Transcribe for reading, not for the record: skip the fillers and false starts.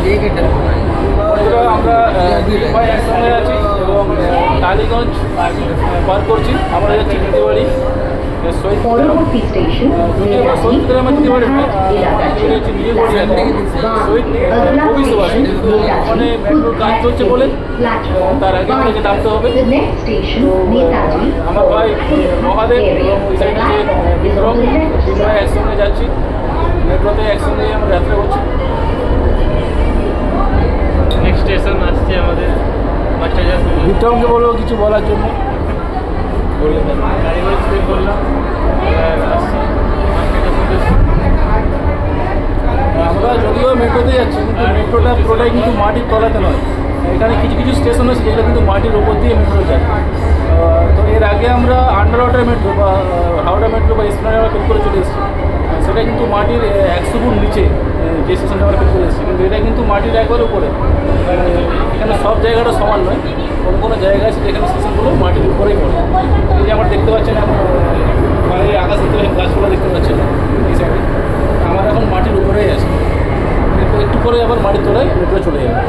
বন্ধুরা আমরা মুম্বাই একসঙ্গে আছি এবং টালিগঞ্জ পার করছি। আমরা যাচ্ছি দিদিবাড়ি পরবর্তী স্টেশন ওখানে মেট্রোর কাজ চলছে বলে তার আগে আমাকে নামতে হবে। আমার ভাই মহাদেব এবং ওই সাইডে যে বিক্রম তিনভাই একসঙ্গে যাচ্ছি, মেট্রোতে একসঙ্গে আমরা যাত্রা করছি। নেক্সট স্টেশন আসছে আমাদের বিক্রমকে বলবো কিছু বলার জন্য। গাড়ি করে স্টে করলাম, আসছি আমরা যদিও মেট্রোতে যাচ্ছি কিন্তু মেট্রোটা পুরোটাই কিন্তু মাটির তলাতে নয়। এখানে কিছু কিছু স্টেশন আছে যেগুলো কিন্তু মাটির ওপর দিয়ে মেট্রো যায়। তো এর আগে আমরা আন্ডার ওয়াটার মেট্রো বা হাওড়া মেট্রো বা এসপ্লানেড আমরা পিক করে চলে এসেছি। সেটা কিন্তু মাটির 100 ফুট নিচে যে স্টেশনটা আমরা পিক করে এসেছি, কিন্তু এটা কিন্তু মাটির একবার উপরে। এখানে সব জায়গাটা সমান নয়, কোনো কোনো জায়গা আছে যেখানে স্টেশনগুলো মাটির উপরেই পড়ে। এই যে আমরা দেখতে পাচ্ছেন এখন বাইরে আকাশ দেখতে পাচ্ছেন, গাছগুলো দেখতে পাচ্ছেন এই সাইডে। আমার এখন মাটির উপরেই আছে, একটু করে আবার মাটির তলায় মেট্রো চলে যাবে।